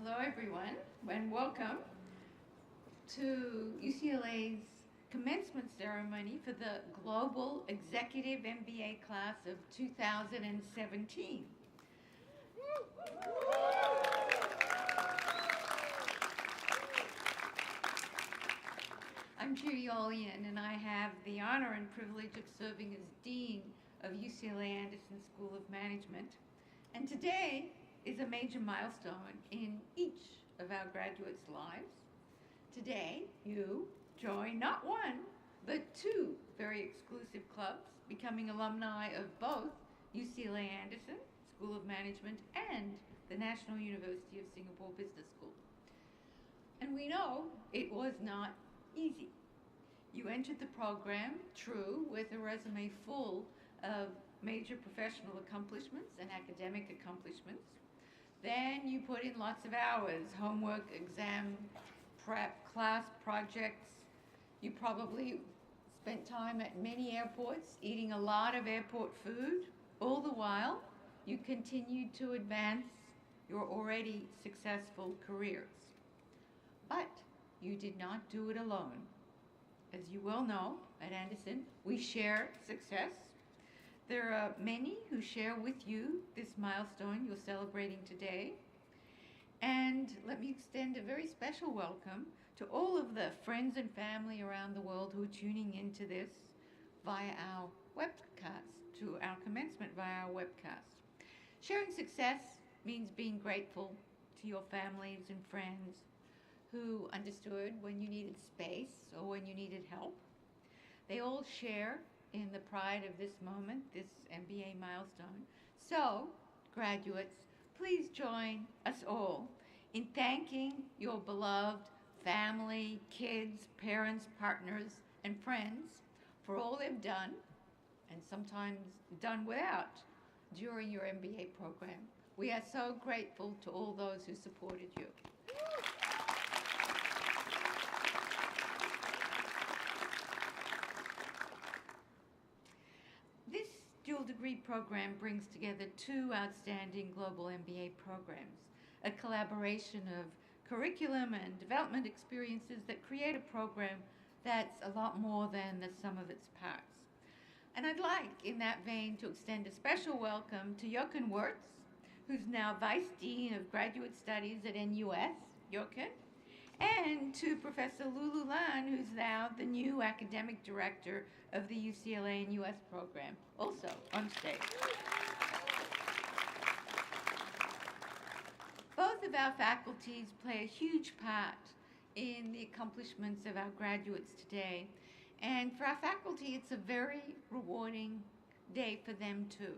Hello everyone, and welcome to UCLA's commencement ceremony for the Global Executive MBA class of 2017. I'm Judy Olian, and I have the honor and privilege of serving as Dean of UCLA-Anderson School of Management. And today is a major milestone in each of our graduates' lives. Today, you join not one, but two very exclusive clubs, becoming alumni of both UCLA-Anderson School of Management and the National University of Singapore Business School. And we know it was not easy. You entered the program, true, with a resume full of major professional accomplishments and academic accomplishments. Then you put in lots of hours, homework, exam, prep, class projects. You probably spent time at many airports, eating a lot of airport food. All the while, you continued to advance your already successful careers. But you did not do it alone. As you well know, at Anderson, we share success. There are many who share with you this milestone you're celebrating today. And let me extend a very special welcome to all of the friends and family around the world who are tuning into this via our webcast, to our commencement via our webcast. Sharing success means being grateful to your families and friends who understood when you needed space or when you needed help. They all share in the pride of this moment, this MBA milestone. So, graduates, please join us all in thanking your beloved family, kids, parents, partners, and friends for all they've done, and sometimes done without, during your MBA program. We are so grateful to all those who supported you. This dual degree program brings together two outstanding global MBA programs, a collaboration of curriculum and development experiences that create a program that's a lot more than the sum of its parts. And I'd like, in that vein, to extend a special welcome to Jochen Wirtz, who's now Vice Dean of Graduate Studies at NUS, Jochen, and to Professor Lulu Lan, who's now the new Academic Director of the UCLA-NUS program, also on stage. Both of our faculties play a huge part in the accomplishments of our graduates today. And for our faculty, it's a very rewarding day for them too.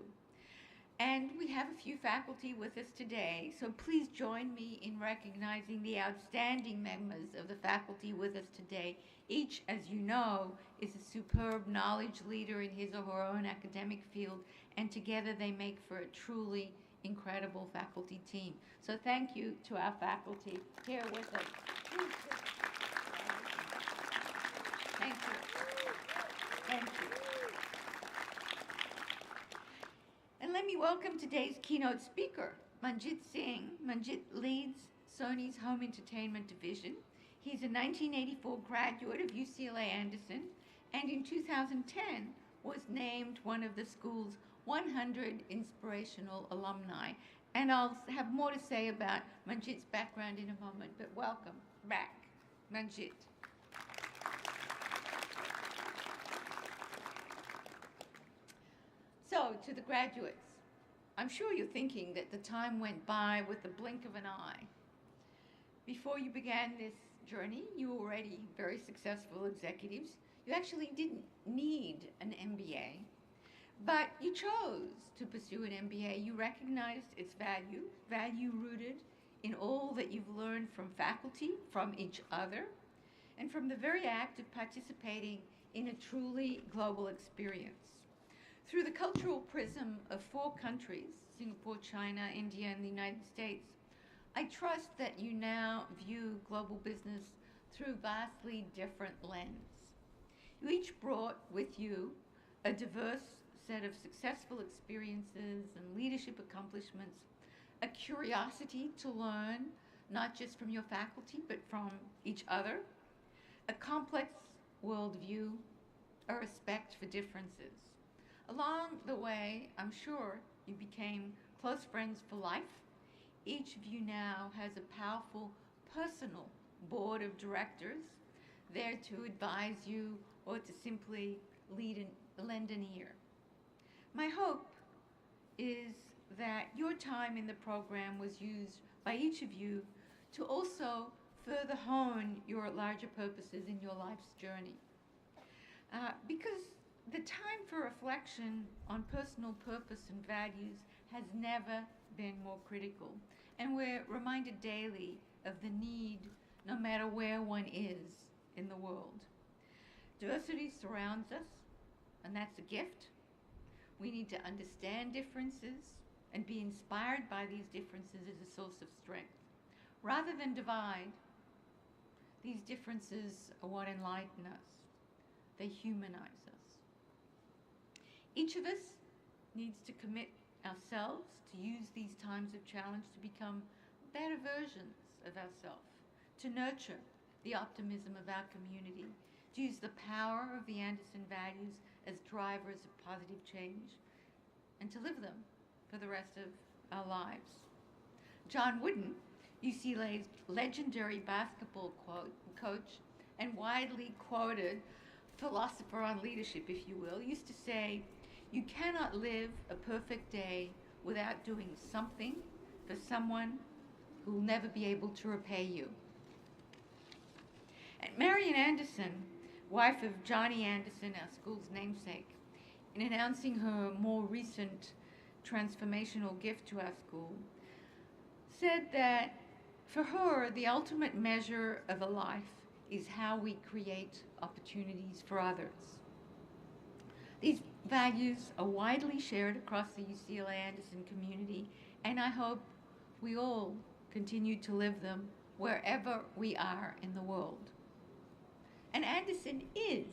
And we have a few faculty with us today, so please join me in recognizing the outstanding members of the faculty with us today. Each, as you know, is a superb knowledge leader in his or her own academic field, and together they make for a truly incredible faculty team. So thank you to our faculty here with us. Thank you. Thank you. And let me welcome today's keynote speaker, Manjit Singh. Manjit leads Sony's Home Entertainment Division. He's a 1984 graduate of UCLA-Anderson, and in 2010 was named one of the school's 100 inspirational alumni. And I'll have more to say about Manjit's background in a moment, but welcome back, Manjit. So, to the graduates, I'm sure you're thinking that the time went by with the blink of an eye. Before you began this journey, you were already very successful executives. You actually didn't need an MBA, but you chose to pursue an MBA. You recognized its value rooted in all that you've learned from faculty, from each other, and from the very act of participating in a truly global experience. Through the cultural prism of 4 countries, Singapore, China, India, and the United States, I trust that you now view global business through vastly different lens. You each brought with you a diverse set of successful experiences and leadership accomplishments, a curiosity to learn, not just from your faculty, but from each other, a complex worldview, a respect for differences. Along the way, I'm sure you became close friends for life. Each of you now has a powerful personal board of directors there to advise you or to simply lend an ear. My hope is that your time in the program was used by each of you to also further hone your larger purposes in your life's journey. Because the time for reflection on personal purpose and values has never been more critical, and we're reminded daily of the need, no matter where one is in the world. Diversity surrounds us, and that's a gift. We need to understand differences and be inspired by these differences as a source of strength. Rather than divide, these differences are what enlighten us. They humanize us. Each of us needs to commit ourselves to use these times of challenge to become better versions of ourselves, to nurture the optimism of our community, to use the power of the Anderson values as drivers of positive change, and to live them for the rest of our lives. John Wooden, UCLA's legendary basketball coach and widely quoted philosopher on leadership, if you will, used to say, "You cannot live a perfect day without doing something for someone who will never be able to repay you." And Marion Anderson, wife of Johnny Anderson, our school's namesake, in announcing her more recent transformational gift to our school, said that for her, the ultimate measure of a life is how we create opportunities for others. These values are widely shared across the UCLA-Anderson community, and I hope we all continue to live them wherever we are in the world. And Anderson is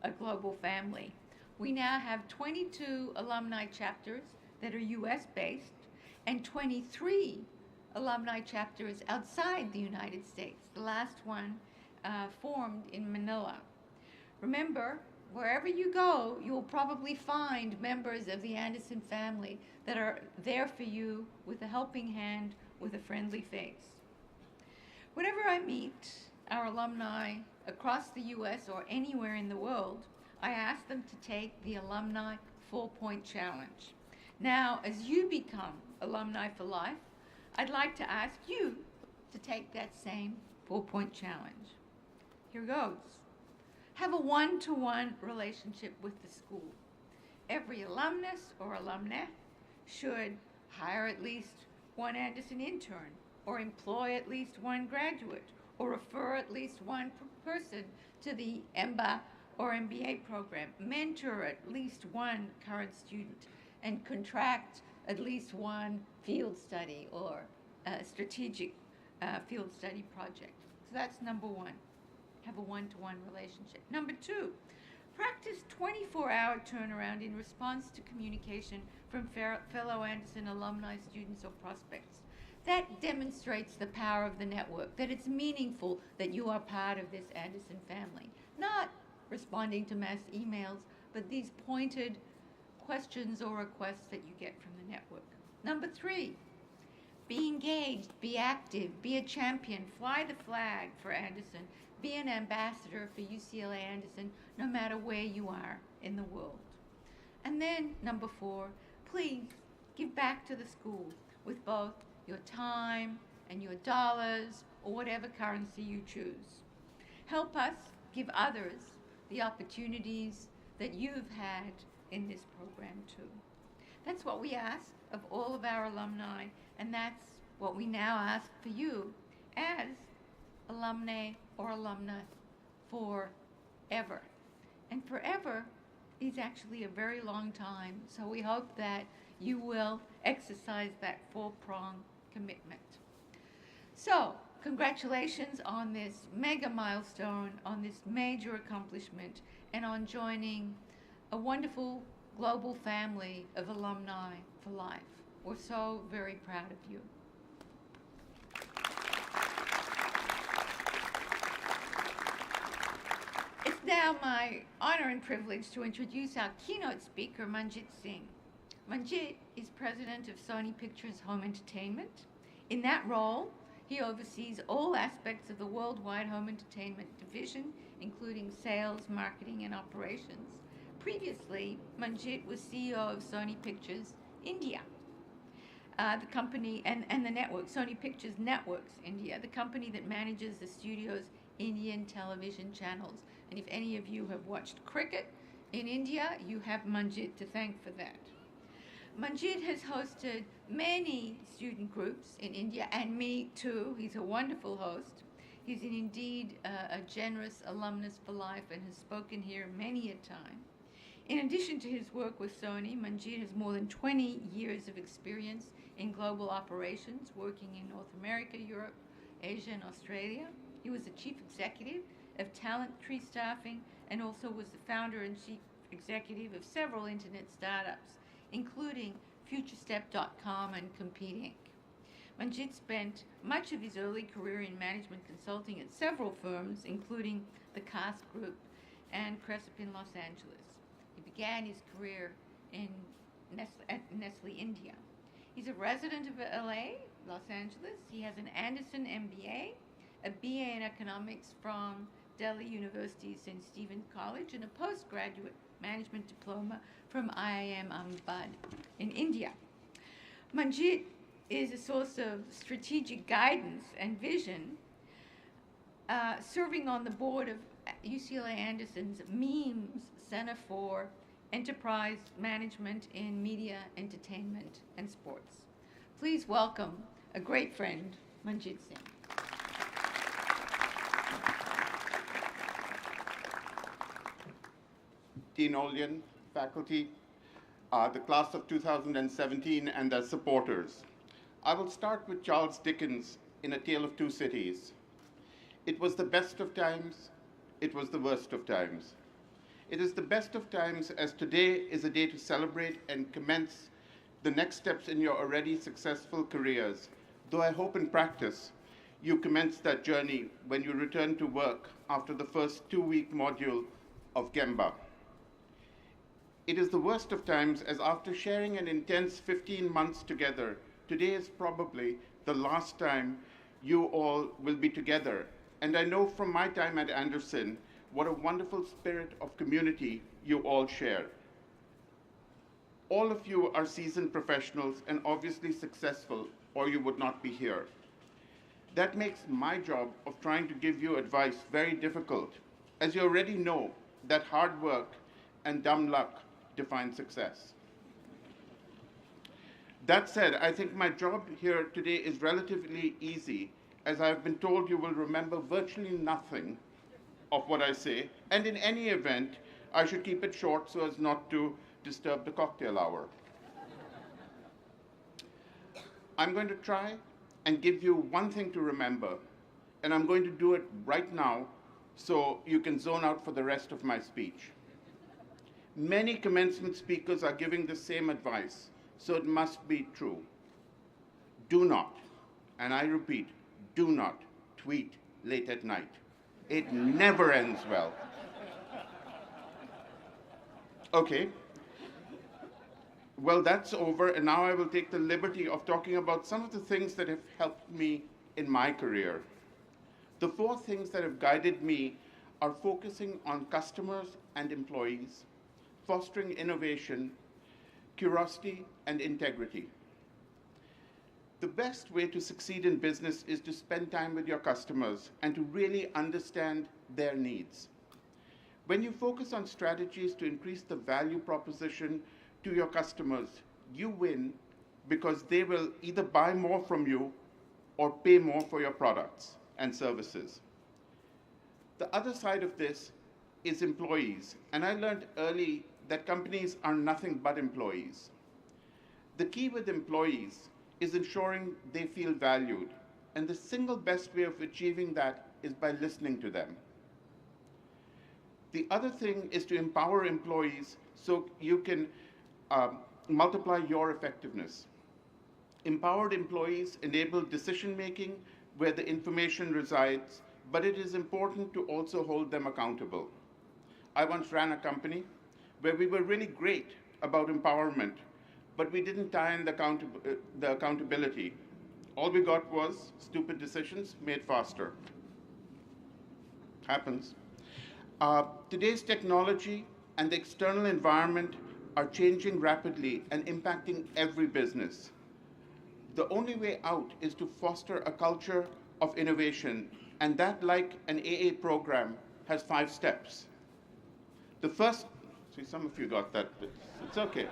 a global family. We now have 22 alumni chapters that are US-based and 23 alumni chapters outside the United States, the last one formed in Manila. Remember, wherever you go, you'll probably find members of the Anderson family that are there for you with a helping hand, with a friendly face. Whenever I meet our alumni across the US or anywhere in the world, I ask them to take the Alumni 4-Point Challenge. Now, as you become alumni for life, I'd like to ask you to take that same 4-Point Challenge. Here goes. Have a one-to-one relationship with the school. Every alumnus or alumna should hire at least one Anderson intern, or employ at least one graduate, or refer at least one person to the MBA or MBA program, mentor at least one current student, and contract at least one field study or a strategic field study project. So that's number one. Have a one-to-one relationship. Number two, practice 24-hour turnaround in response to communication from fellow Anderson alumni, students, or prospects. That demonstrates the power of the network, that it's meaningful that you are part of this Anderson family. Not responding to mass emails, but these pointed questions or requests that you get from the network. Number three, be engaged, be active, be a champion, fly the flag for Anderson, be an ambassador for UCLA-Anderson, no matter where you are in the world. And then, number four, please give back to the school with both your time and your dollars or whatever currency you choose. Help us give others the opportunities that you've had in this program too. That's what we ask of all of our alumni, and that's what we now ask for you as alumni or alumna forever. And forever is actually a very long time, so we hope that you will exercise that four-prong commitment. So, congratulations on this mega milestone, on this major accomplishment, and on joining a wonderful global family of alumni for life. We're so very proud of you. It's now my honor and privilege to introduce our keynote speaker, Manjit Singh. Manjit is president of Sony Pictures Home Entertainment. In that role, he oversees all aspects of the worldwide home entertainment division, including sales, marketing, and operations. Previously, Manjit was CEO of Sony Pictures India, the company and the network, Sony Pictures Networks India, the company that manages the studio's Indian television channels. And if any of you have watched cricket in India, you have Manjit to thank for that. Manjit has hosted many student groups in India, and me too. He's a wonderful host. He's indeed a generous alumnus for life and has spoken here many a time. In addition to his work with Sony, Manjit has more than 20 years of experience in global operations, working in North America, Europe, Asia, and Australia. He was the chief executive of Talent Tree Staffing and also was the founder and chief executive of several internet startups, including FutureStep.com and Compete Inc. Manjit spent much of his early career in management consulting at several firms, including the Cast Group and Crescent in Los Angeles. He began his career at Nestle India. He's a resident of LA, Los Angeles. He has an Anderson MBA, a BA in economics from Delhi University St. Stephen's College, and a postgraduate management diploma from IIM Ahmedabad in India. Manjit is a source of strategic guidance and vision, serving on the board of UCLA-Anderson's MEMS Center for Enterprise Management in Media, Entertainment, and Sports. Please welcome a great friend, Manjit Singh. Dean Olien, faculty, the class of 2017 and their supporters. I will start with Charles Dickens in A Tale of Two Cities. It was the best of times, it was the worst of times. It is the best of times as today is a day to celebrate and commence the next steps in your already successful careers, though I hope in practice you commence that journey when you return to work after the first 2-week module of Gemba. It is the worst of times as after sharing an intense 15 months together, today is probably the last time you all will be together. And I know from my time at Anderson, what a wonderful spirit of community you all share. All of you are seasoned professionals and obviously successful, or you would not be here. That makes my job of trying to give you advice very difficult, as you already know that hard work and dumb luck define success. That said, I think my job here today is relatively easy, as I've been told you will remember virtually nothing of what I say, and in any event, I should keep it short so as not to disturb the cocktail hour. I'm going to try and give you one thing to remember, and I'm going to do it right now so you can zone out for the rest of my speech. Many commencement speakers are giving the same advice, so it must be true. Do not, and I repeat, do not tweet late at night. It never ends well. Okay. Well, that's over, and now I will take the liberty of talking about some of the things that have helped me in my career. The 4 things that have guided me are focusing on customers and employees, fostering innovation, curiosity, and integrity. The best way to succeed in business is to spend time with your customers and to really understand their needs. When you focus on strategies to increase the value proposition to your customers, you win because they will either buy more from you or pay more for your products and services. The other side of this is employees, and I learned early that companies are nothing but employees. The key with employees is ensuring they feel valued, and the single best way of achieving that is by listening to them. The other thing is to empower employees so you can multiply your effectiveness. Empowered employees enable decision-making where the information resides, but it is important to also hold them accountable. I once ran a company where we were really great about empowerment, but we didn't tie in the accountability. All we got was stupid decisions made faster. Happens. Today's technology and the external environment are changing rapidly and impacting every business. The only way out is to foster a culture of innovation, and that, like an AA program, has 5 steps. The first, see, some of you got that, but it's okay.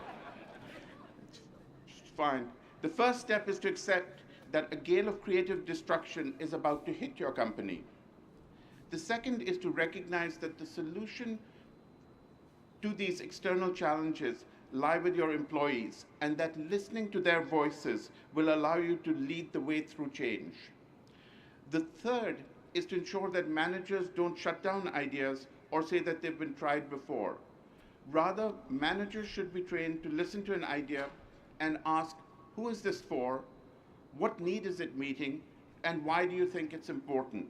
It's fine. The first step is to accept that a gale of creative destruction is about to hit your company. The second is to recognize that the solution to these external challenges lie with your employees, and that listening to their voices will allow you to lead the way through change. The third is to ensure that managers don't shut down ideas or say that they've been tried before. Rather, managers should be trained to listen to an idea and ask, who is this for? What need is it meeting? And why do you think it's important?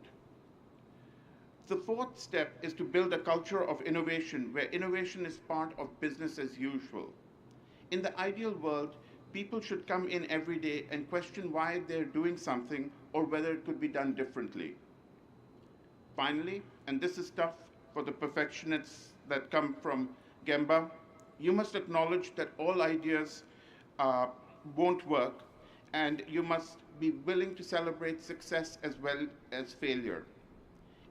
The fourth step is to build a culture of innovation where innovation is part of business as usual. In the ideal world, people should come in every day and question why they're doing something or whether it could be done differently. Finally, and this is tough for the perfectionists that come from Gemba, you must acknowledge that all ideas won't work, and you must be willing to celebrate success as well as failure.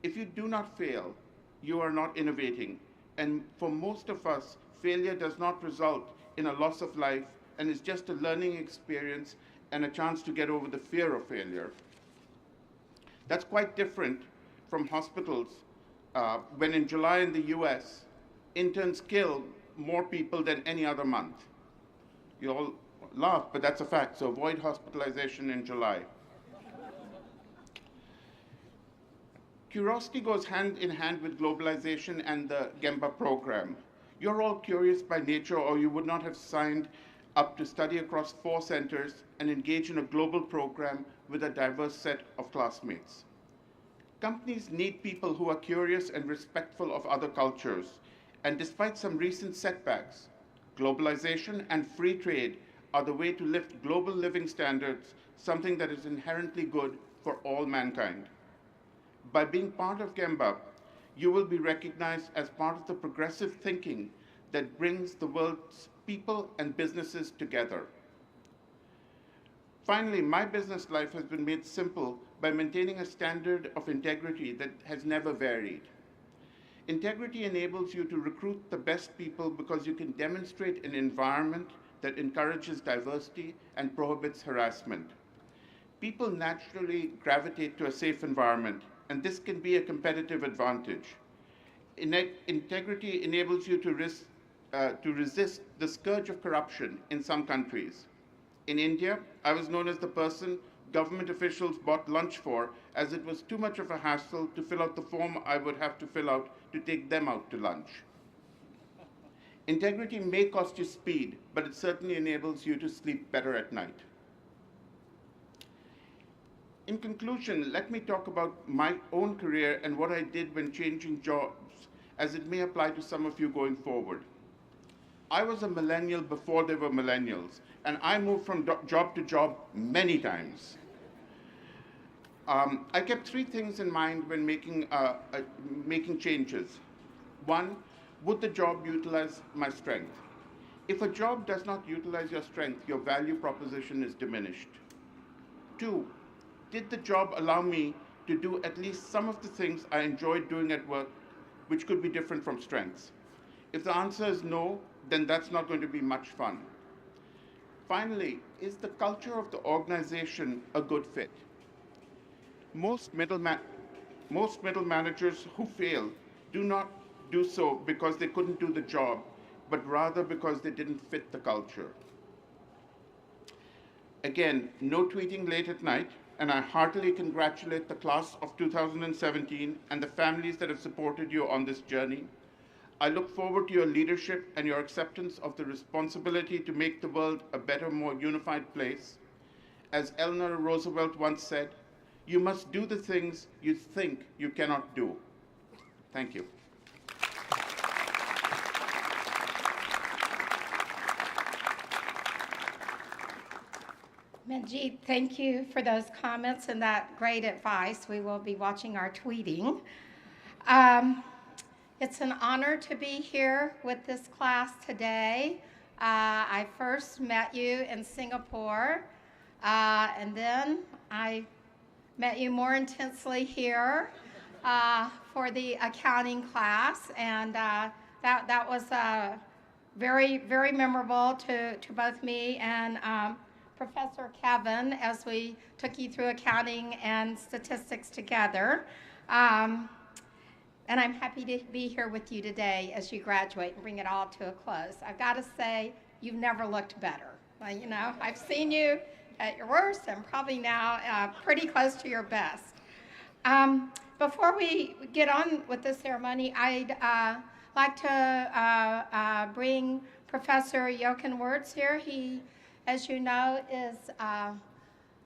If you do not fail, you are not innovating. And for most of us, failure does not result in a loss of life and is just a learning experience and a chance to get over the fear of failure. That's quite different from hospitals when in July in the US, interns kill more people than any other month. You all laugh, but that's a fact, so avoid hospitalization in July. Curiosity goes hand in hand with globalization and the Gemba program. You're all curious by nature, or you would not have signed up to study across 4 centers and engage in a global program with a diverse set of classmates. Companies need people who are curious and respectful of other cultures, and despite some recent setbacks, globalization and free trade are the way to lift global living standards, something that is inherently good for all mankind. By being part of Gemba, you will be recognized as part of the progressive thinking that brings the world's people and businesses together. Finally, my business life has been made simple by maintaining a standard of integrity that has never varied. Integrity enables you to recruit the best people because you can demonstrate an environment that encourages diversity and prohibits harassment. People naturally gravitate to a safe environment, and this can be a competitive advantage. Integrity enables you to resist the scourge of corruption in some countries. In India, I was known as the person government officials bought lunch for, as it was too much of a hassle to fill out the form I would have to fill out to take them out to lunch. Integrity may cost you speed, but it certainly enables you to sleep better at night. In conclusion, let me talk about my own career and what I did when changing jobs, as it may apply to some of you going forward. I was a millennial before there were millennials, and I moved from job to job many times. I kept 3 things in mind when making changes. 1, would the job utilize my strength? If a job does not utilize your strength, your value proposition is diminished. 2, did the job allow me to do at least some of the things I enjoyed doing at work, which could be different from strengths? If the answer is no, then that's not going to be much fun. Finally, is the culture of the organization a good fit? Most middle managers who fail do not do so because they couldn't do the job, but rather because they didn't fit the culture. Again, no tweeting late at night, and I heartily congratulate the class of 2017 and the families that have supported you on this journey. I look forward to your leadership and your acceptance of the responsibility to make the world a better, more unified place. As Eleanor Roosevelt once said, you must do the things you think you cannot do. Thank you. Manjeet, thank you for those comments and that great advice. We will be watching our tweeting. It's an honor to be here with this class today. I first met you in Singapore, and then I met you more intensely here for the accounting class, and that was very, very memorable to both me and Professor Kevin as we took you through accounting and statistics together. And I'm happy to be here with you today as you graduate and bring it all to a close. I've got to say, you've never looked better. You know, I've seen you at your worst and probably now pretty close to your best. Before we get on with the ceremony, I'd like to bring Professor Jochen Wirtz here. He, as you know, is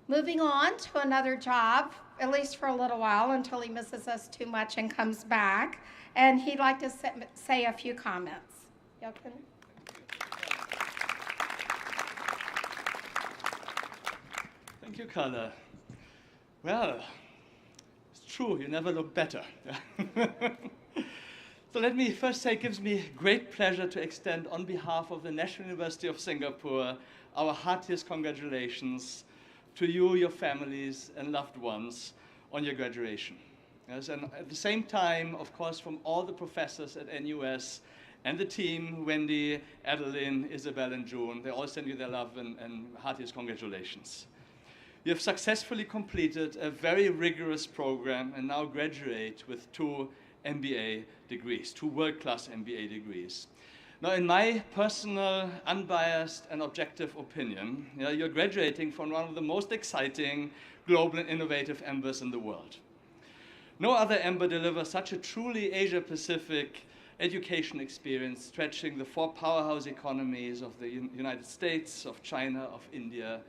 moving on to another job, at least for a little while, until he misses us too much and comes back. And he'd like to say a few comments. Jochen? Thank you, Carla. Well, it's true, you never look better. So let me first say it gives me great pleasure to extend on behalf of the National University of Singapore our heartiest congratulations to you, your families, and loved ones on your graduation. Yes, and at the same time, of course, from all the professors at NUS and the team, Wendy, Adeline, Isabel, and June, they all send you their love and heartiest congratulations. You have successfully completed a very rigorous program and now graduate with 2 MBA degrees, 2 world-class MBA degrees. Now, in my personal, unbiased, and objective opinion, you're graduating from one of the most exciting, global, and innovative EMBAs in the world. No other EMBA delivers such a truly Asia-Pacific education experience, stretching the 4 powerhouse economies of the United States, of China, of India,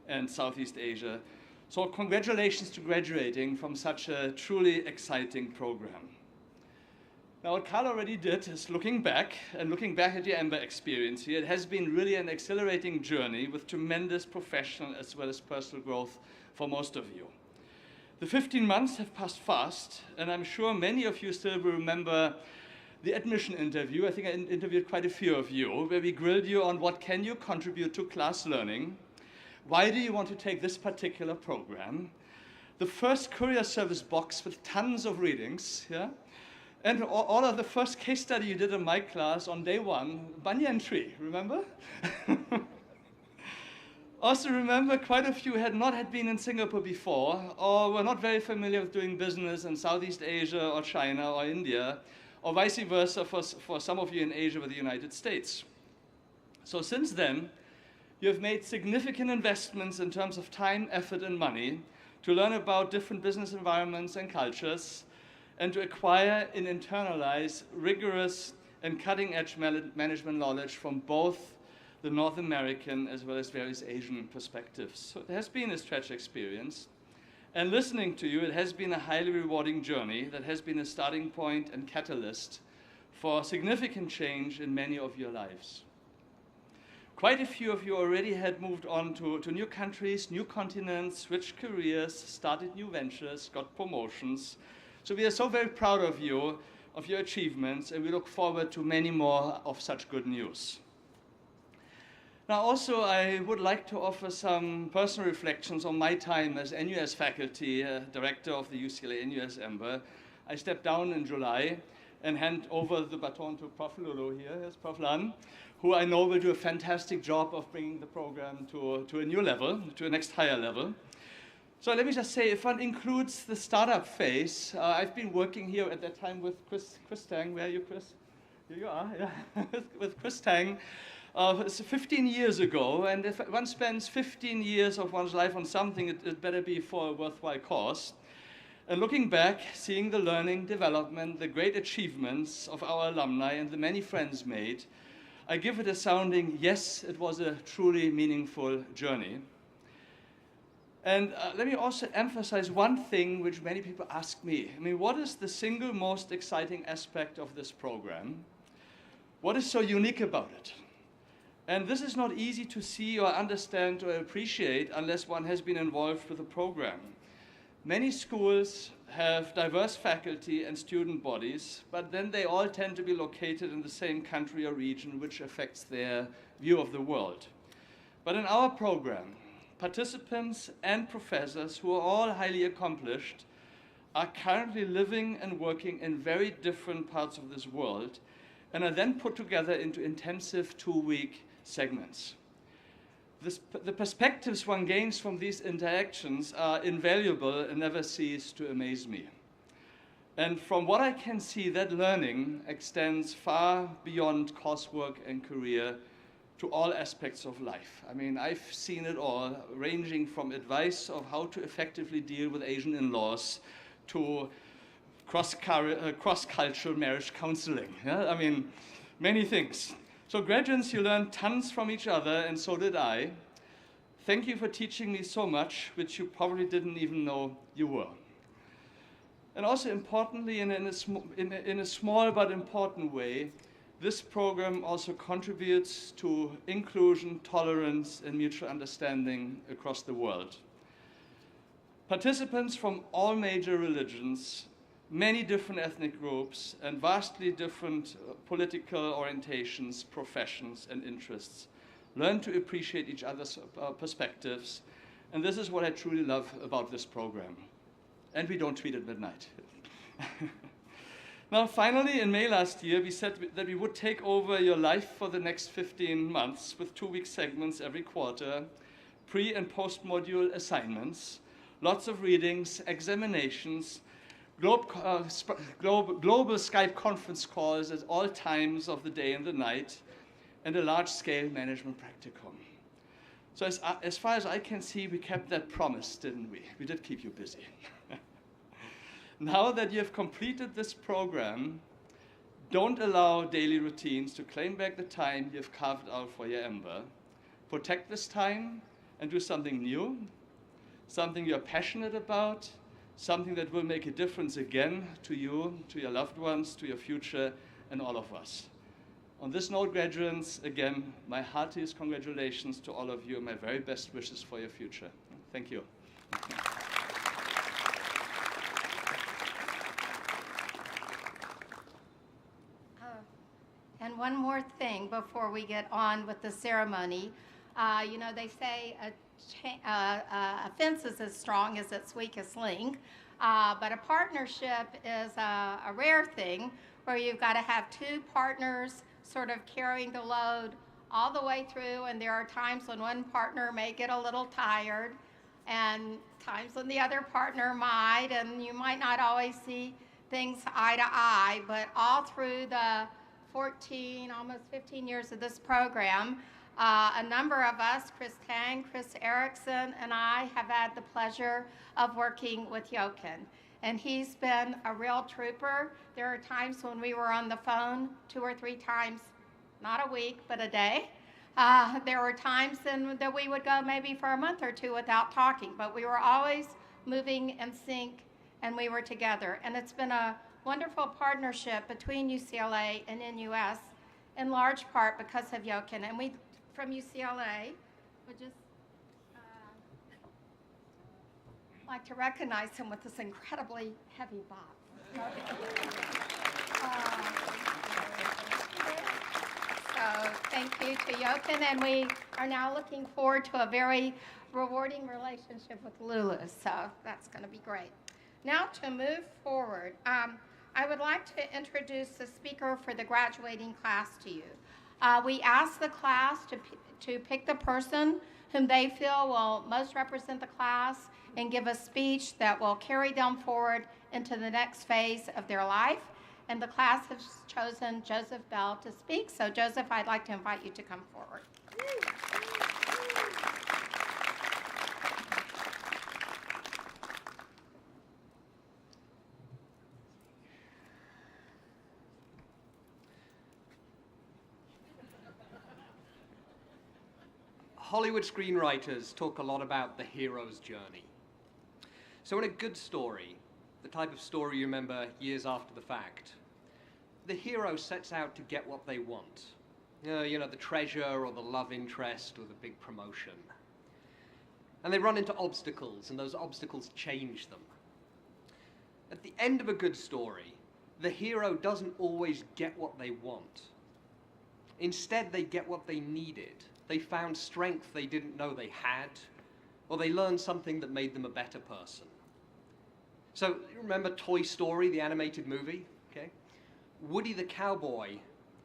and Southeast Asia. So congratulations to graduating from such a truly exciting program. Now, what Carl already did is looking back at your EMBA experience here. It has been really an exhilarating journey with tremendous professional as well as personal growth for most of you. The 15 months have passed fast, and I'm sure many of you still will remember the admission interview. I think I interviewed quite a few of you, where we grilled you on what can you contribute to class learning, why do you want to take this particular program, the first courier service box with tons of readings, yeah? And all of the first case study you did in my class on day 1, banyan tree, remember? Also remember, quite a few had been in Singapore before, or were not very familiar with doing business in Southeast Asia or China or India, or vice versa for some of you in Asia with the United States. So since then, you have made significant investments in terms of time, effort, and money to learn about different business environments and cultures, and to acquire and internalize rigorous and cutting-edge management knowledge from both the North American as well as various Asian perspectives. So it has been a stretch experience. And listening to you, it has been a highly rewarding journey that has been a starting point and catalyst for significant change in many of your lives. Quite a few of you already had moved on to new countries, new continents, switched careers, started new ventures, got promotions. So we are so very proud of you, of your achievements, and we look forward to many more of such good news. Now also, I would like to offer some personal reflections on my time as NUS faculty, director of the UCLA-NUS EMBA. I stepped down in July and hand over the baton to Prof. Lulu here, here's Prof. Lan, who I know will do a fantastic job of bringing the program to a new level, to a next higher level. So let me just say, if one includes the startup phase, I've been working here at that time with Chris Tang. Where are you, Chris? Here you are, yeah. With Chris Tang. It's 15 years ago, and if one spends 15 years of one's life on something, it better be for a worthwhile cause. And looking back, seeing the learning, development, the great achievements of our alumni and the many friends made, I give it a sounding yes, it was a truly meaningful journey. And let me also emphasize one thing which many people ask me. I mean, what is the single most exciting aspect of this program? What is so unique about it? And this is not easy to see or understand or appreciate unless one has been involved with the program. Many schools have diverse faculty and student bodies, but then they all tend to be located in the same country or region, which affects their view of the world. But in our program, participants and professors who are all highly accomplished are currently living and working in very different parts of this world and are then put together into intensive 2-week segments. The perspectives one gains from these interactions are invaluable and never cease to amaze me. And from what I can see, that learning extends far beyond coursework and career to all aspects of life. I mean, I've seen it all, ranging from advice of how to effectively deal with Asian in-laws to cross-cultural marriage counseling. Yeah? I mean, many things. So graduates, you learn tons from each other, and so did I. Thank you for teaching me so much, which you probably didn't even know you were. And also importantly, in a small but important way, this program also contributes to inclusion, tolerance, and mutual understanding across the world. Participants from all major religions, many different ethnic groups, and vastly different political orientations, professions, and interests learn to appreciate each other's perspectives, and this is what I truly love about this program. And we don't tweet at midnight. Now, finally, in May last year, we said that we would take over your life for the next 15 months with 2-week segments every quarter, pre- and post-module assignments, lots of readings, examinations, global Skype conference calls at all times of the day and the night, and a large-scale management practicum. So as far as I can see, we kept that promise, didn't we? We did keep you busy. Now that you have completed this program, don't allow daily routines to claim back the time you've carved out for your Ember. Protect this time and do something new, something you're passionate about, something that will make a difference again to you, to your loved ones, to your future, and all of us. On this note, graduates, again, my heartiest congratulations to all of you and my very best wishes for your future. Thank you. And one more thing before we get on with the ceremony. You know, they say a fence is as strong as its weakest link, but a partnership is a rare thing where you've got to have two partners sort of carrying the load all the way through, and there are times when one partner may get a little tired and times when the other partner might, and you might not always see things eye to eye, but all through the 14, almost 15 years of this program, a number of us, Chris Tang, Chris Erickson, and I have had the pleasure of working with Jochen. And he's been a real trooper. There are times when we were on the phone 2 or 3 times, not a week, but a day. There were times that we would go maybe for a month or 2 without talking, but we were always moving in sync, and we were together. And it's been a wonderful partnership between UCLA and NUS, in large part because of Jochen. And we, from UCLA, would just like to recognize him with this incredibly heavy box. So thank you to Jochen, and we are now looking forward to a very rewarding relationship with Lulu, so that's going to be great. Now to move forward, I would like to introduce the speaker for the graduating class to you. We asked the class to pick the person whom they feel will most represent the class and give a speech that will carry them forward into the next phase of their life. And the class has chosen Joseph Bell to speak. So Joseph, I'd like to invite you to come forward. Hollywood screenwriters talk a lot about the hero's journey. So in a good story, the type of story you remember years after the fact, the hero sets out to get what they want. You know, the treasure or the love interest or the big promotion. And they run into obstacles, and those obstacles change them. At the end of a good story, the hero doesn't always get what they want. Instead, they get what they needed. They found strength they didn't know they had, or they learned something that made them a better person. So, you remember Toy Story, the animated movie? Okay. Woody the cowboy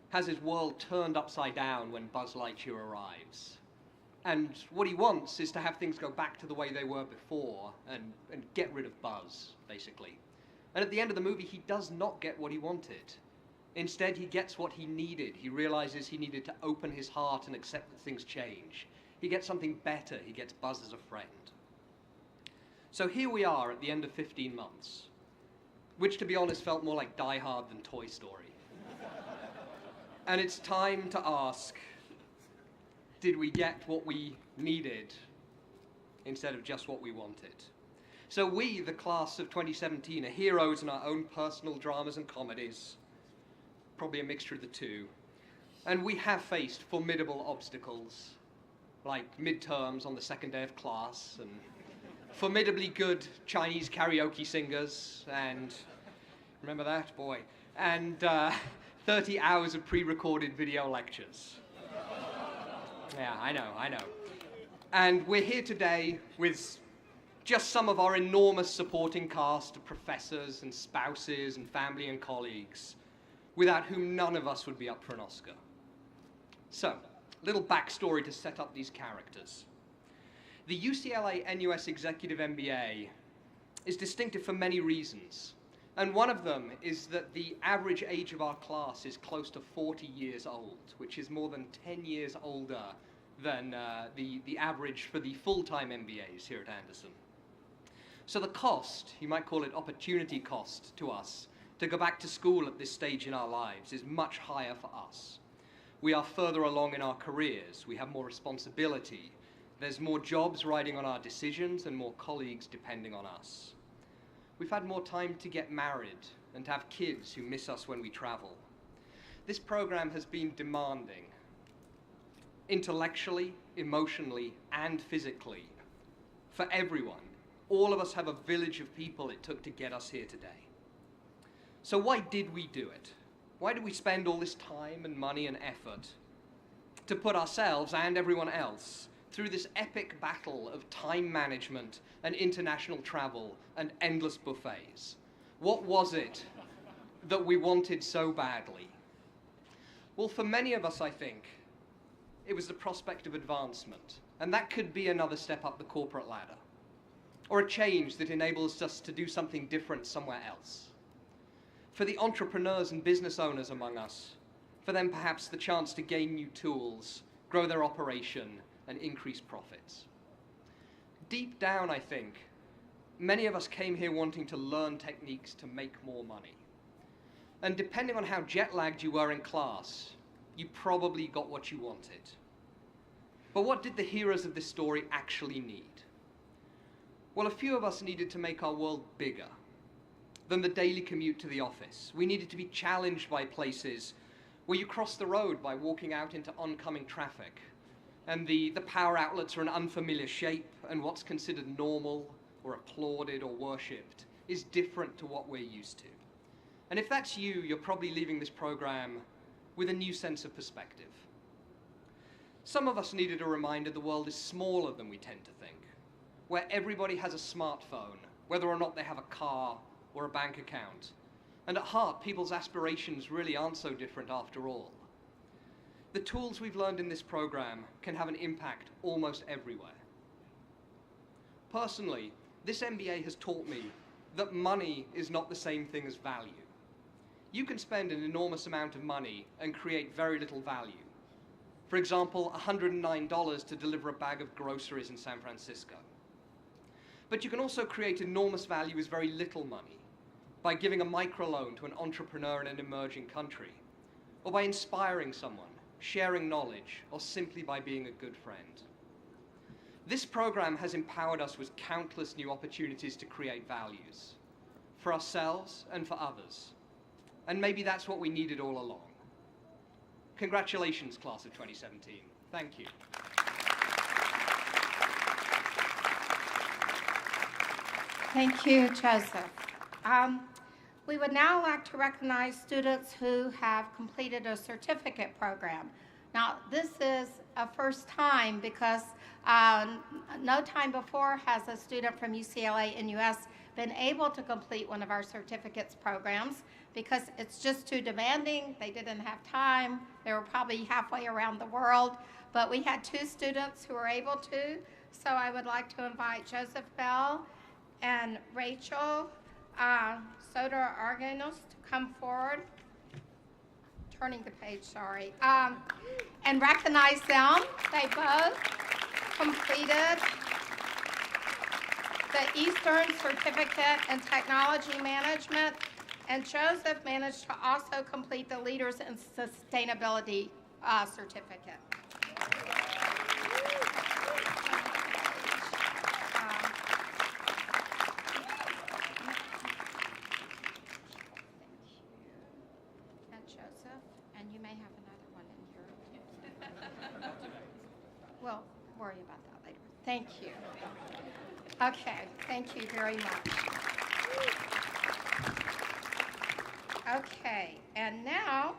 has his world turned upside down when Buzz Lightyear arrives. And what he wants is to have things go back to the way they were before and get rid of Buzz, basically. And at the end of the movie, he does not get what he wanted. Instead, he gets what he needed. He realizes he needed to open his heart and accept that things change. He gets something better. He gets Buzz as a friend. So here we are at the end of 15 months, which, to be honest, felt more like Die Hard than Toy Story. And it's time to ask, did we get what we needed instead of just what we wanted? So we, the class of 2017, are heroes in our own personal dramas and comedies, probably a mixture of the two. And we have faced formidable obstacles, like midterms on the second day of class, and formidably good Chinese karaoke singers, and remember that? Boy. And 30 hours of pre-recorded video lectures. Yeah, I know. And we're here today with just some of our enormous supporting cast of professors and spouses and family and colleagues, without whom none of us would be up for an Oscar. So, a little backstory to set up these characters. The UCLA-NUS Executive MBA is distinctive for many reasons. And one of them is that the average age of our class is close to 40 years old, which is more than 10 years older than the average for the full-time MBAs here at Anderson. So the cost, you might call it opportunity cost to us, to go back to school at this stage in our lives is much higher for us. We are further along in our careers. We have more responsibility. There's more jobs riding on our decisions and more colleagues depending on us. We've had more time to get married and to have kids who miss us when we travel. This program has been demanding, intellectually, emotionally, and physically, for everyone. All of us have a village of people it took to get us here today. So why did we do it? Why did we spend all this time and money and effort to put ourselves and everyone else through this epic battle of time management and international travel and endless buffets? What was it that we wanted so badly? Well, for many of us, I think, it was the prospect of advancement. And that could be another step up the corporate ladder, or a change that enables us to do something different somewhere else. For the entrepreneurs and business owners among us, for them perhaps the chance to gain new tools, grow their operation, and increase profits. Deep down, I think, many of us came here wanting to learn techniques to make more money. And depending on how jet-lagged you were in class, you probably got what you wanted. But what did the heroes of this story actually need? Well, a few of us needed to make our world bigger than the daily commute to the office. We needed to be challenged by places where you cross the road by walking out into oncoming traffic, and the power outlets are an unfamiliar shape, and what's considered normal or applauded or worshipped is different to what we're used to. And if that's you, you're probably leaving this program with a new sense of perspective. Some of us needed a reminder the world is smaller than we tend to think, where everybody has a smartphone, whether or not they have a car or a bank account. And at heart, people's aspirations really aren't so different after all. The tools we've learned in this program can have an impact almost everywhere. Personally, this MBA has taught me that money is not the same thing as value. You can spend an enormous amount of money and create very little value. For example, $109 to deliver a bag of groceries in San Francisco. But you can also create enormous value with very little money by giving a microloan to an entrepreneur in an emerging country, or by inspiring someone, sharing knowledge, or simply by being a good friend. This program has empowered us with countless new opportunities to create values for ourselves and for others. And maybe that's what we needed all along. Congratulations, class of 2017. Thank you. Thank you, Joseph. We would now like to recognize students who have completed a certificate program. Now, this is a first time because no time before has a student from UCLA-NUS been able to complete one of our certificates programs because it's just too demanding. They didn't have time. They were probably halfway around the world, but we had 2 students who were able to. So I would like to invite Joseph Bell and Rachel Soder-Arganos to come forward. Turning the page, sorry. And recognize them. They both completed the Eastern Certificate in Technology Management, and Joseph managed to also complete the Leaders in Sustainability certificate. And Joseph, and you may have another one in here. We'll worry about that later. Thank you. Okay, thank you very much. Okay, and now,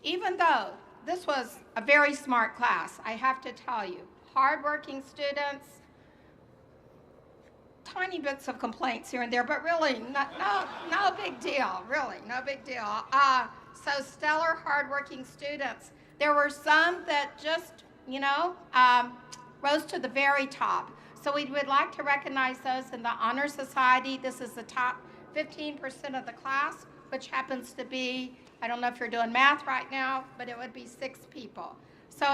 even though this was a very smart class, I have to tell you, hardworking students, tiny bits of complaints here and there, but really no big deal, really, no big deal. So stellar, hardworking students. There were some that just, rose to the very top. So we would like to recognize those in the Honor Society. This is the top 15% of the class, which happens to be, I don't know if you're doing math right now, but it would be 6 people. So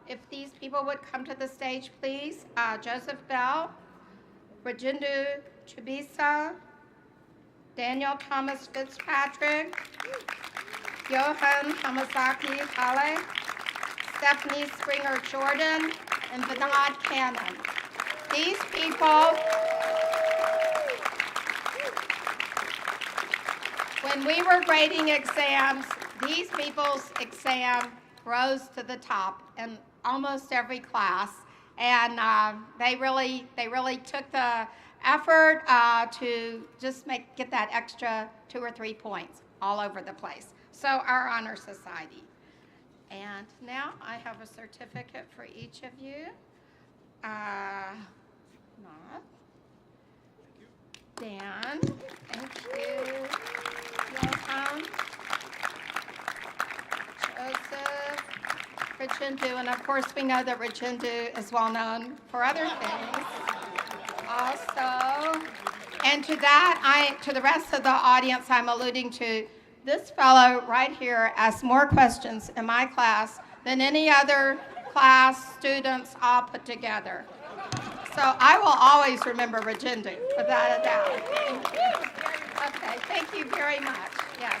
if these people would come to the stage, please. Joseph Bell, Rajindu Chubisa, Daniel Thomas Fitzpatrick, Johan Hamasaki Hale, Stephanie Springer Jordan, and Vinod Cannon. These people, when we were grading exams, these people's exam rose to the top in almost every class, and they really took the effort to just get that extra 2 or 3 points all over the place. So our Honor Society. And now I have a certificate for each of you. Dan, thank you. Johan, Joseph, Rajindu, and of course we know that Rajindu is well known for other things also. And to the rest of the audience, I'm alluding to this fellow right here asks more questions in my class than any other class students all put together. So I will always remember Rajindu, without a doubt. Thank you. Okay, thank you very much. Yes.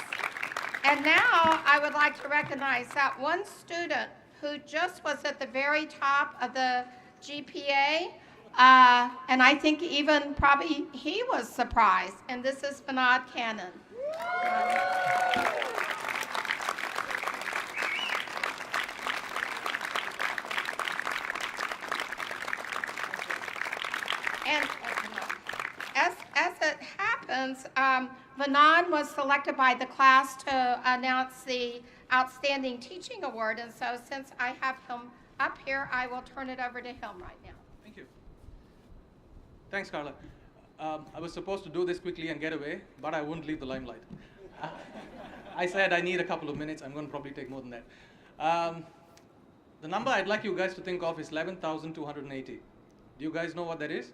And now I would like to recognize that one student who just was at the very top of the GPA, and I think even probably he was surprised, and this is Vinod Cannon. And as it happens, Vinod was selected by the class to announce the Outstanding Teaching Award, and so since I have him up here, I will turn it over to him right now. Thank you. Thanks, Carla. I was supposed to do this quickly and get away, but I won't leave the limelight. I said I need a couple of minutes. I'm going to probably take more than that. The number I'd like you guys to think of is 11,280. Do you guys know what that is?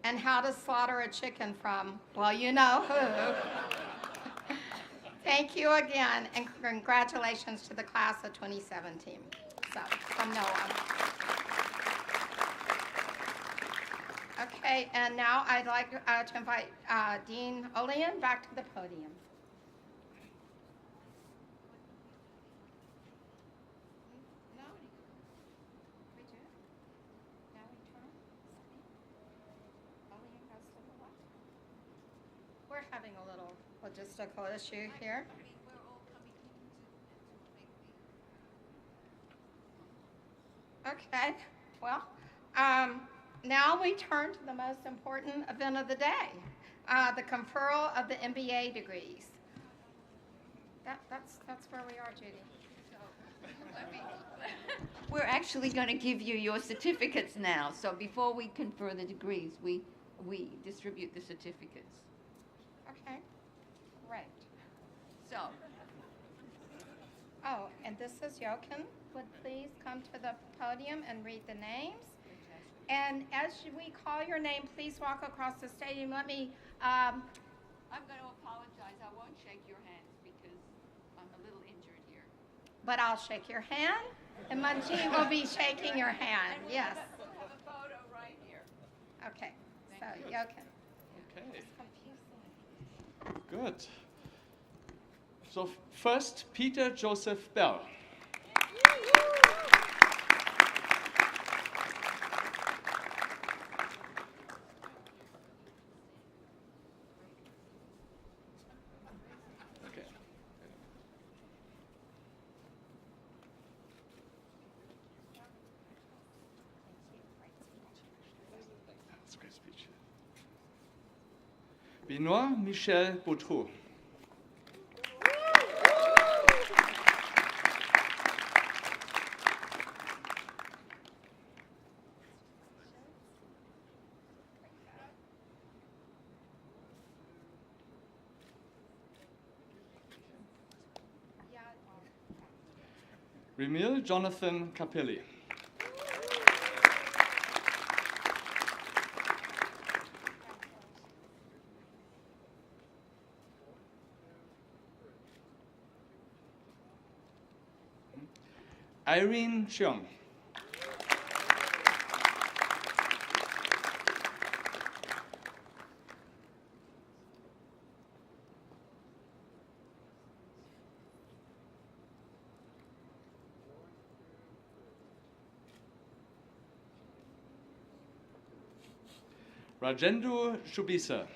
and how to slaughter a chicken from, well, you know who. Thank you again, and congratulations to the class of 2017. So, from Noah. Okay, and now I'd like to invite Dean Olean back to the podium. We're having a little logistical issue here. Okay, well, now we turn to the most important event of the day, the conferral of the MBA degrees. That's where we are, Judy. We're actually going to give you your certificates now. So before we confer the degrees, we distribute the certificates. Okay, great. So, Oh, and this is Jochen. Would please come to the podium and read the names. And as we call your name, please walk across the stadium. Let me, I'm going to apologize. I won't shake your hands because I'm a little injured here. but I'll shake your hand, and Manjeet will be shaking your hand. Yes. We'll have a photo right here. Okay. So Thank you. Jochen. Okay, good. So first, Peter Joseph Bell. Okay. That's a great speech. Benoit Michel Boutreau. Remil Jonathan Capelli. Irene Cheong. Rajendu Shubisa.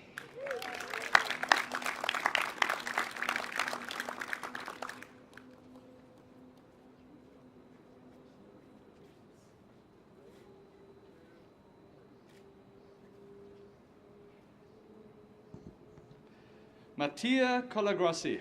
Mattia Colagrossi.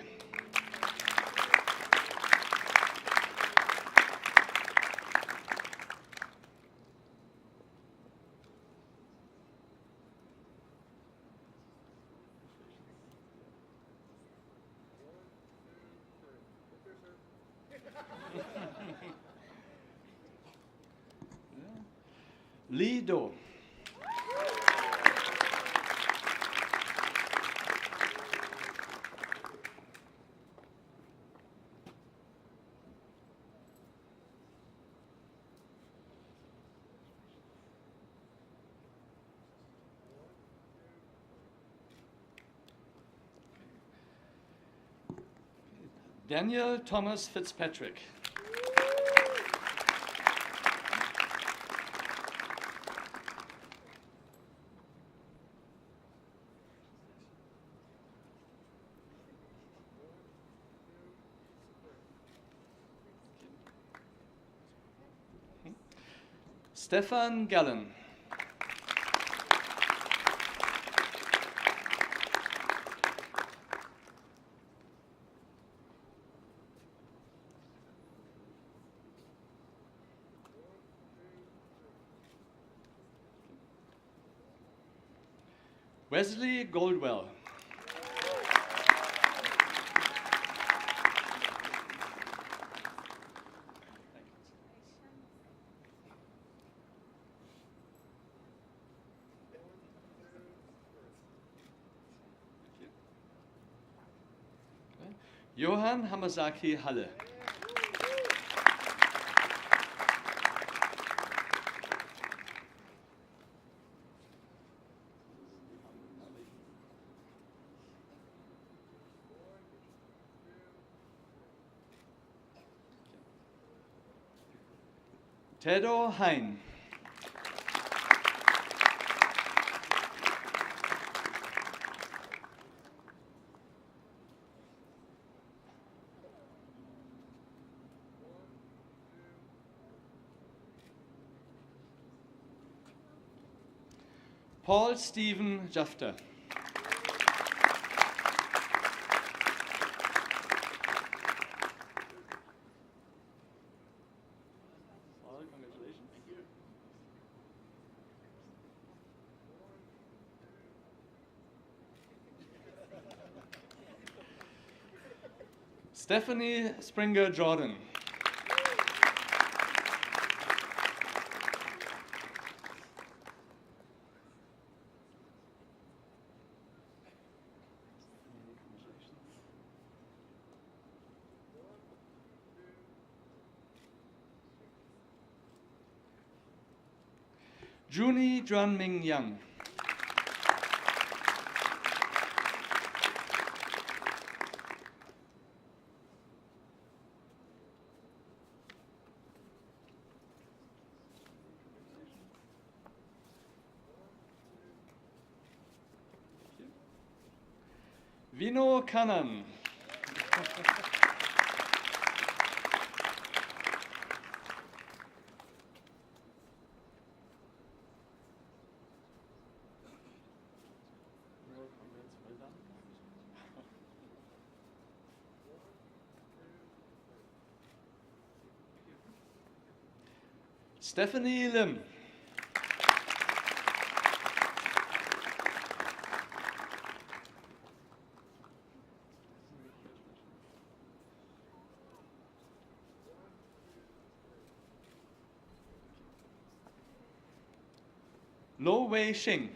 Lee Do. Daniel Thomas Fitzpatrick. Stefan Gallen. Wesley Goldwell. Johann Hamasaki Halle. Theodor Hein. Paul Stephen Jafter. Congratulations. Thank you. Stephanie Springer Jordan. Juni Juanming Yang. Vino Kanan. Stephanie Lim. Lo Wei Xing.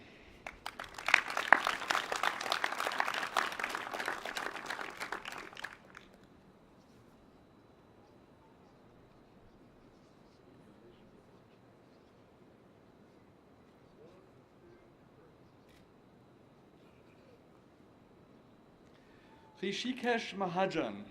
Rishikesh Mahajan.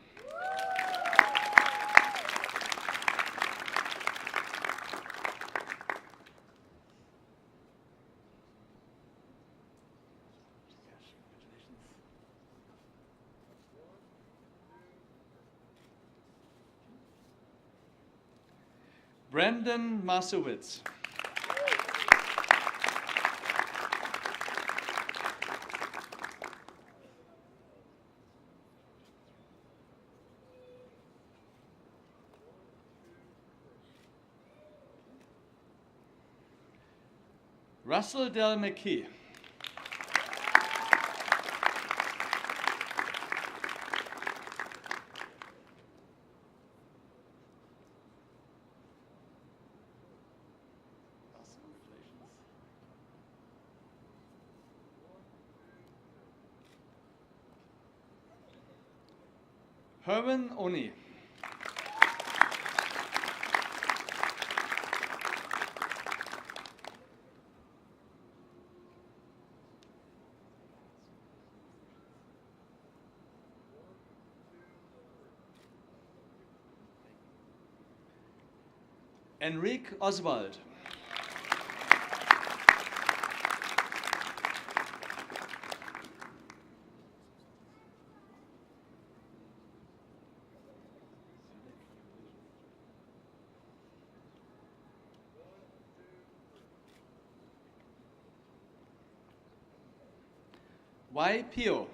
Brandon Masowitz. Russell Del McKee. Herman Oni. Enrique Oswald. Wai Pio.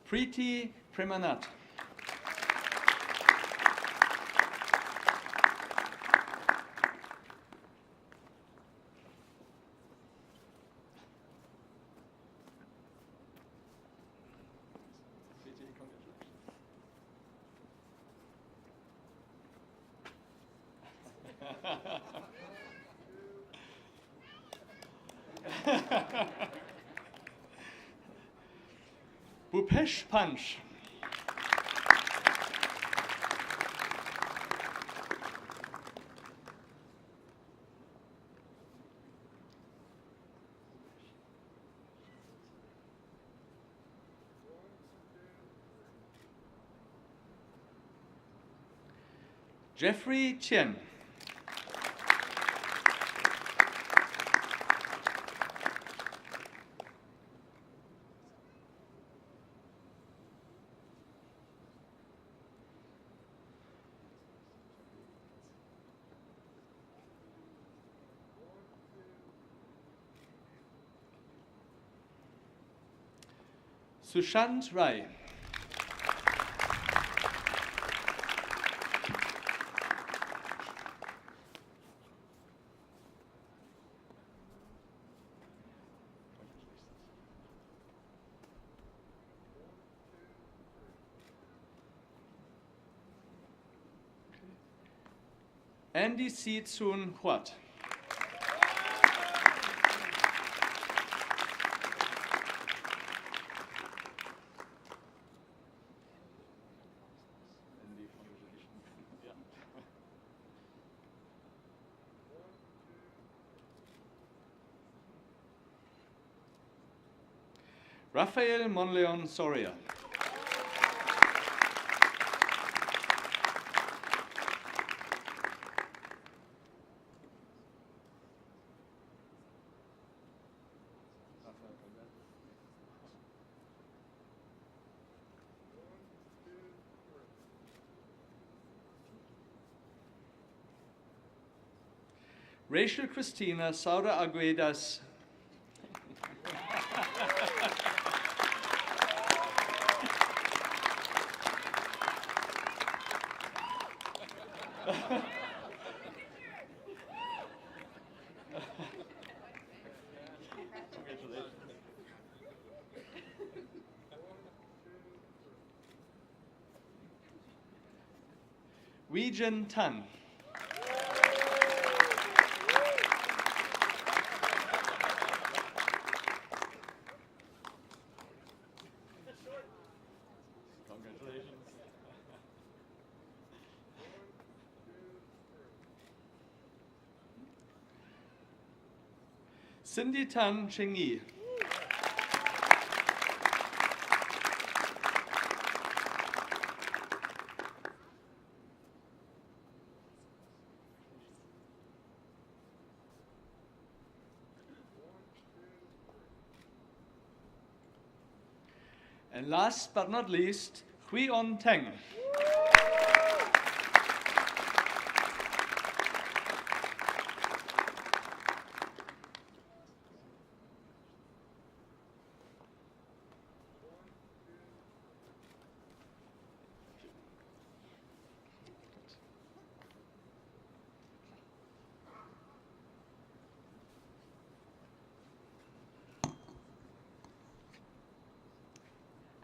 Preeti Premanat. Bhupesh Panch. Jeffrey Chen. Sushant Rai. Andy Si Tsun Huat. Rafael Monleon Soria. Rachel Christina Saura Aguedas. Weijin Tan. Cindy Tan Chengyi. And last but not least, Hui On Teng.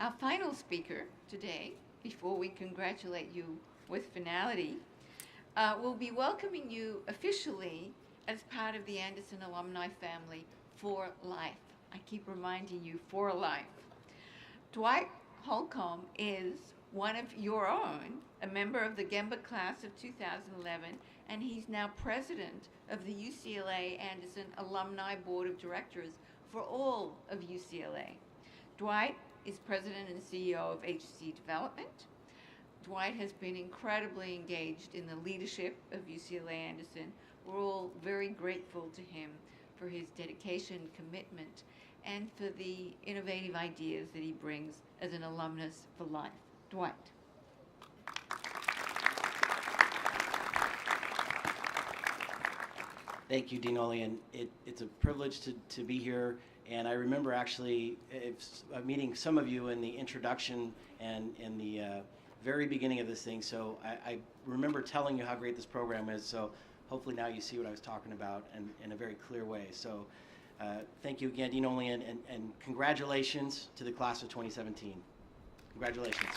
Our final speaker today, before we congratulate you with finality, will be welcoming you officially as part of the Anderson alumni family for life. I keep reminding you, for life. Dwight Holcomb is one of your own, a member of the Gemba class of 2011, and he's now president of the UCLA-Anderson Alumni Board of Directors for all of UCLA. Dwight is president and CEO of HC Development. Dwight has been incredibly engaged in the leadership of UCLA-Anderson. We're all very grateful to him for his dedication, commitment, and for the innovative ideas that he brings as an alumnus for life. Dwight. Thank you, Dean Olian. It's a privilege to be here. And I remember actually meeting some of you in the introduction and in the very beginning of this thing. So I remember telling you how great this program is. So hopefully now you see what I was talking about in a very clear way. So thank you again, Dean Olian, and congratulations to the class of 2017. Congratulations.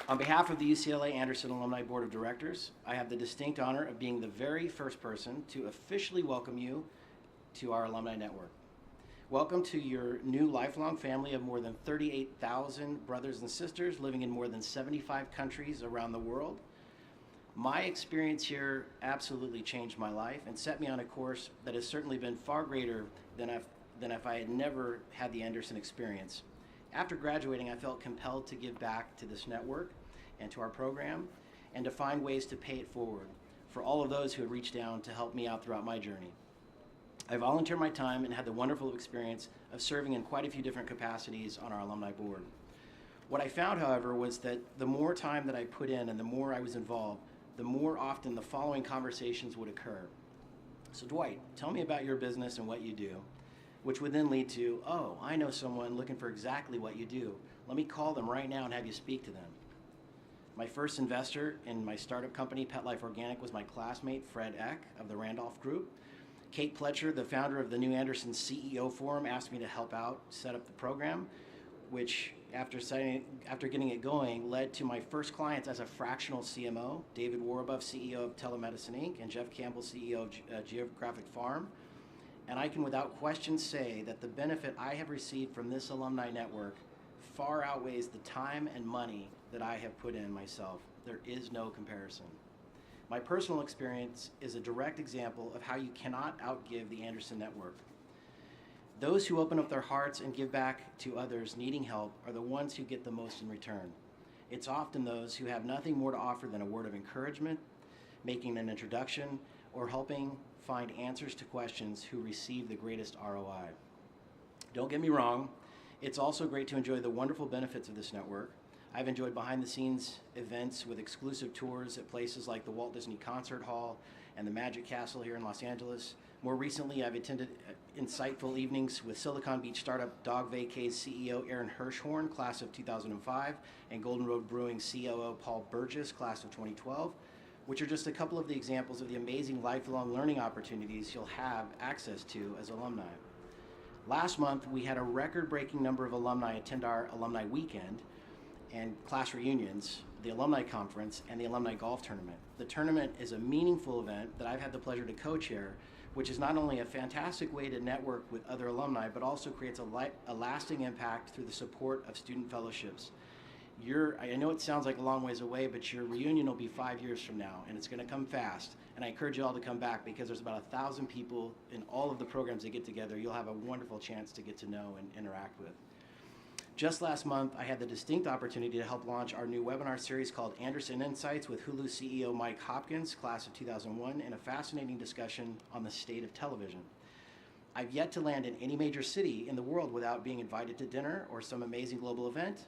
On behalf of the UCLA-Anderson Alumni Board of Directors, I have the distinct honor of being the very first person to officially welcome you to our alumni network. Welcome to your new lifelong family of more than 38,000 brothers and sisters living in more than 75 countries around the world. My experience here absolutely changed my life and set me on a course that has certainly been far greater than if I had never had the Anderson experience. After graduating, I felt compelled to give back to this network and to our program and to find ways to pay it forward for all of those who have reached down to help me out throughout my journey. I volunteered my time and had the wonderful experience of serving in quite a few different capacities on our alumni board. What I found, however, was that the more time that I put in and the more I was involved, the more often the following conversations would occur. So Dwight, tell me about your business and what you do, which would then lead to, oh, I know someone looking for exactly what you do. Let me call them right now and have you speak to them. My first investor in my startup company, Pet Life Organic, was my classmate, Fred Eck of the Randolph Group. Kate Pletcher, the founder of the New Anderson CEO Forum, asked me to help out set up the program, which after getting it going led to my first clients as a fractional CMO, David Warabuff, CEO of Telemedicine Inc., and Jeff Campbell, CEO of Geographic Farm. And I can without question say that the benefit I have received from this alumni network far outweighs the time and money that I have put in myself. There is no comparison. My personal experience is a direct example of how you cannot outgive the Anderson network. Those who open up their hearts and give back to others needing help are the ones who get the most in return. It's often those who have nothing more to offer than a word of encouragement, making an introduction, or helping find answers to questions who receive the greatest ROI. Don't get me wrong, it's also great to enjoy the wonderful benefits of this network. I've enjoyed behind-the-scenes events with exclusive tours at places like the Walt Disney Concert Hall and the Magic Castle here in Los Angeles. More recently, I've attended insightful evenings with Silicon Beach startup Dog Vacay's CEO Aaron Hirschhorn, class of 2005, and Golden Road Brewing COO Paul Burgess, class of 2012, which are just a couple of the examples of the amazing lifelong learning opportunities you'll have access to as alumni. Last month, we had a record-breaking number of alumni attend our alumni weekend and class reunions, the alumni conference, and the alumni golf tournament. The tournament is a meaningful event that I've had the pleasure to co-chair, which is not only a fantastic way to network with other alumni, but also creates a lasting impact through the support of student fellowships. I know it sounds like a long ways away, but your reunion will be 5 years from now, and it's gonna come fast. And I encourage you all to come back because there's about 1,000 people in all of the programs that get together. You'll have a wonderful chance to get to know and interact with. Just last month, I had the distinct opportunity to help launch our new webinar series called Anderson Insights with Hulu CEO Mike Hopkins, class of 2001, in a fascinating discussion on the state of television. I've yet to land in any major city in the world without being invited to dinner or some amazing global event.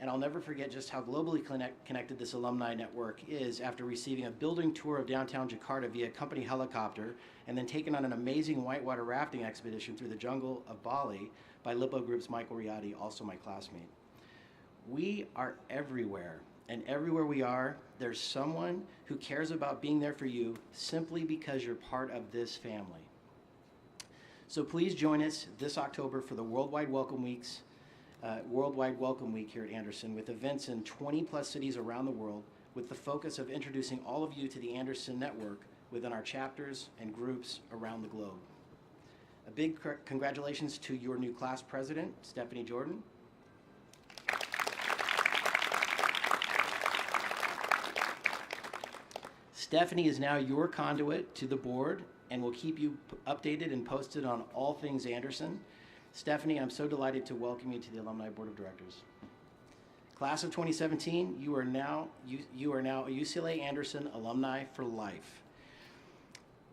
And I'll never forget just how globally connected this alumni network is after receiving a building tour of downtown Jakarta via company helicopter and then taken on an amazing whitewater rafting expedition through the jungle of Bali by Lippo Group's Michael Riady, also my classmate. We are everywhere, and everywhere we are, there's someone who cares about being there for you simply because you're part of this family. So please join us this October for the Worldwide Welcome Week here at Anderson, with events in 20+ cities around the world, with the focus of introducing all of you to the Anderson network within our chapters and groups around the globe. A big congratulations to your new class president, Stephanie Jordan. Stephanie is now your conduit to the board and will keep you updated and posted on all things Anderson. Stephanie, I'm so delighted to welcome you to the Alumni Board of Directors. Class of 2017, you are now a UCLA-Anderson alumni for life.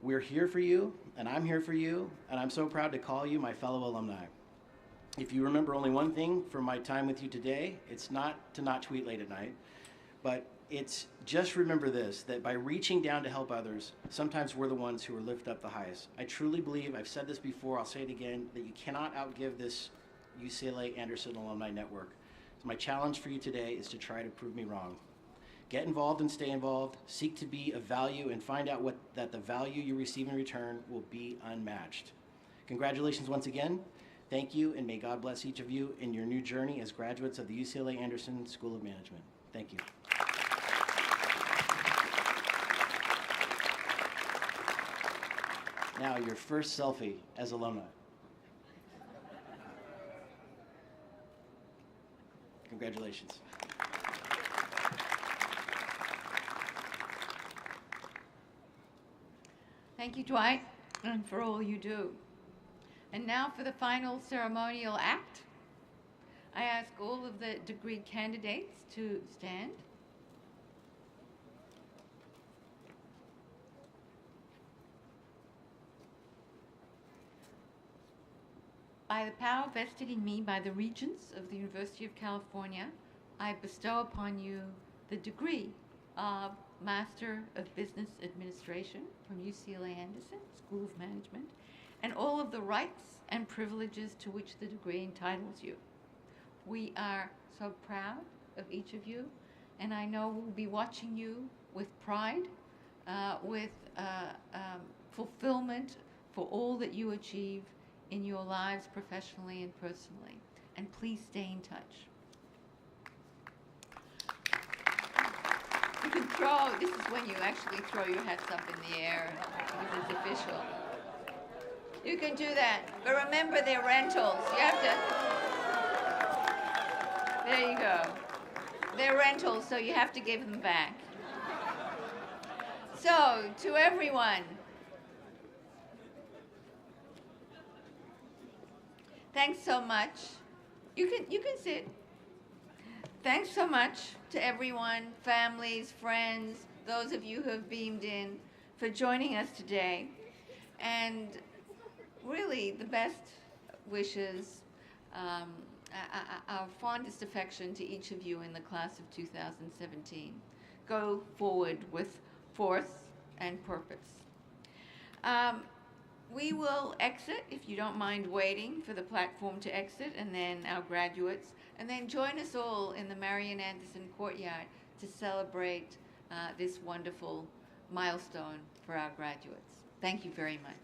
We're here for you, and I'm here for you, and I'm so proud to call you my fellow alumni. If you remember only one thing from my time with you today, it's not to not tweet late at night, but it's just remember this, that by reaching down to help others, sometimes we're the ones who are lifted up the highest. I truly believe, I've said this before, I'll say it again, that you cannot outgive this UCLA-Anderson alumni network. So my challenge for you today is to try to prove me wrong. Get involved and stay involved, seek to be of value, and find out that the value you receive in return will be unmatched. Congratulations once again. Thank you, and may God bless each of you in your new journey as graduates of the UCLA-Anderson School of Management. Thank you. Now, your first selfie as alumni. Congratulations. Thank you, Dwight, and for all you do. And now for the final ceremonial act. I ask all of the degree candidates to stand. By the power vested in me by the Regents of the University of California, I bestow upon you the degree of Master of Business Administration from UCLA-Anderson School of Management, and all of the rights and privileges to which the degree entitles you. We are so proud of each of you, and I know we'll be watching you with pride, with fulfillment for all that you achieve in your lives professionally and personally. And please stay in touch. You can throw, this is when you actually throw your hats up in the air because it's official. You can do that, but remember they're rentals. You have to, there you go. They're rentals, so you have to give them back. So, to everyone, thanks so much. You can sit. Thanks so much to everyone, families, friends, those of you who have beamed in, for joining us today. And really, the best wishes, our fondest affection to each of you in the class of 2017. Go forward with force and purpose. We will exit, if you don't mind waiting for the platform to exit, and then our graduates, and then join us all in the Marion Anderson Courtyard to celebrate this wonderful milestone for our graduates. Thank you very much.